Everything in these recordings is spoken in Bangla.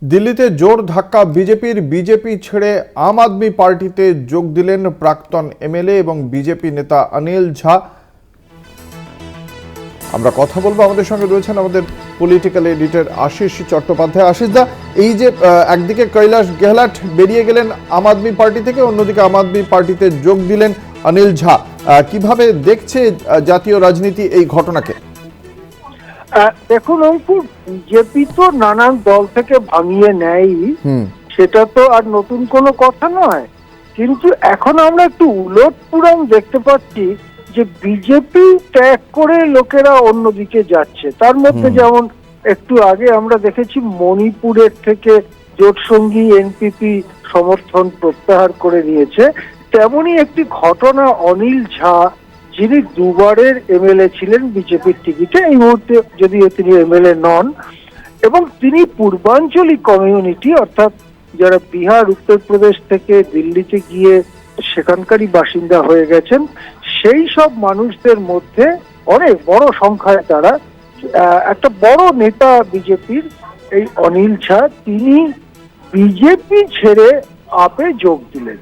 দিল্লিতে জোর ধাক্কা বিজেপি ছেড়ে আম আদমি পার্টিতে যোগ দিলেন প্রাক্তন এমএলএ এবং বিজেপি নেতা অনিল ঝা। আমরা কথা বলবো, আমাদের সঙ্গে রয়েছেন আমাদের পলিটিক্যাল এডিটর আশিস চট্টোপাধ্যায়। আশিস দা, এই যে একদিকে কৈলাশ গেহলট বেরিয়ে গেলেন আম আদমি পার্টি থেকে, অন্যদিকে আম আদমি পার্টিতে যোগ দিলেন অনিল ঝা, কিভাবে দেখছে জাতীয় রাজনীতি এই ঘটনাকে? দেখুন অঙ্কুর, বিজেপি তো নানান দল থেকে ভাঙিয়ে নেয়, সেটা তো আর নতুন কোনো কথা নয়। কিন্তু এখন আমরা একটু উলট পুরাণ দেখতে পাচ্ছি যে বিজেপি ত্যাগ করে লোকেরা অন্যদিকে যাচ্ছে। তার মধ্যে যেমন একটু আগে আমরা দেখেছি মণিপুরের থেকে জোটসঙ্গী এনপিপি সমর্থন প্রত্যাহার করে নিয়েছে। তেমনই একটি ঘটনা অনিল ঝা, যিনি দুবারের এমএলএ ছিলেন বিজেপির টিকিটে, এই মুহূর্তে যদিও তিনি এমএলএ নন, এবং তিনি পূর্বাঞ্চলী কমিউনিটি অর্থাৎ যারা বিহার উত্তরপ্রদেশ থেকে দিল্লিতে গিয়ে সেখানকারই বাসিন্দা হয়ে গেছেন, সেই সব মানুষদের মধ্যে অনেক বড় সংখ্যায় তারা একটা বড় নেতা বিজেপির এই অনিল ঝা, তিনি বিজেপি ছেড়ে আপে যোগ দিলেন।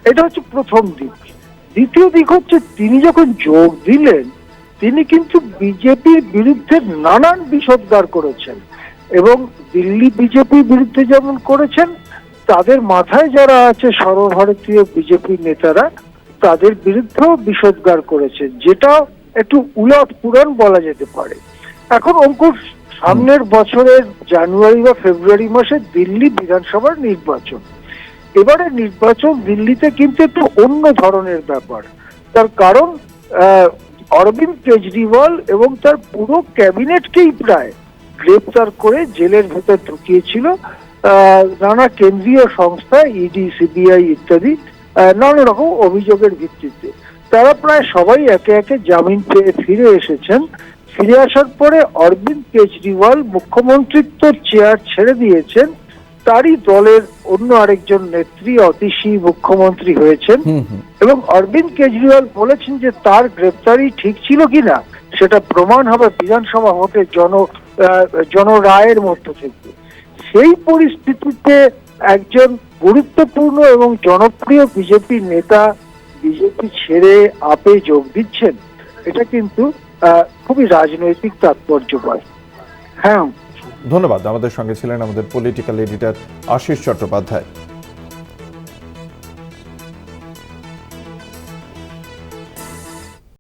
এটা হচ্ছে প্রথম দিক। দ্বিতীয় দিক হচ্ছে, তিনি যখন যোগ দিলেন তিনি কিন্তু বিজেপির বিরুদ্ধে নানান বিষোদ্গার করেছেন, এবং দিল্লি বিজেপির বিরুদ্ধে যেমন করেছেন, তাদের মাথায় যারা আছে সর্বভারতীয় বিজেপি নেতারা, তাদের বিরুদ্ধেও বিষোদ্গার করেছেন, যেটা একটু উলট পুরাণ বলা যেতে পারে। এখন অঙ্কুর, সামনের বছরের জানুয়ারি বা ফেব্রুয়ারি মাসে দিল্লি বিধানসভার নির্বাচন। এবারে নির্বাচন দিল্লিতে কিন্তু একটু অন্য ধরনের ব্যাপার। তার কারণ অরবিন্দ কেজরিওয়াল এবং তার পুরো ক্যাবিনেটকেই প্রায় গ্রেপ্তার করে জেলের ভেতর ঢুকিয়েছিল নানা কেন্দ্রীয় সংস্থা, ইডি, সিবিআই ইত্যাদি, নানা রকম অভিযোগের ভিত্তিতে। তারা প্রায় সবাই একে একে জামিন পেয়ে ফিরে এসেছেন। ফিরে আসার পরে অরবিন্দ কেজরিওয়াল মুখ্যমন্ত্রিত্ব চেয়ার ছেড়ে দিয়েছেন, তারই দলের অন্য আরেকজন নেত্রী অতিশী মুখ্যমন্ত্রী হয়েছেন, এবং অরবিন্দ কেজরিওয়াল বলেছেন যে তার গ্রেপ্তারি ঠিক ছিল কিনা সেটা প্রমাণ হবে বিধানসভা ভোটে জনরায়ের মধ্য থেকে। সেই পরিস্থিতিতে একজন গুরুত্বপূর্ণ এবং জনপ্রিয় বিজেপি নেতা বিজেপি ছেড়ে আপে যোগ দিচ্ছেন, এটা কিন্তু খুবই রাজনৈতিক তাৎপর্য পায়। হ্যাঁ, ধন্যবাদ। আমাদের সঙ্গে ছিলেন আমাদের পলিটিক্যাল এডিটর আশিস চট্টোপাধ্যায়।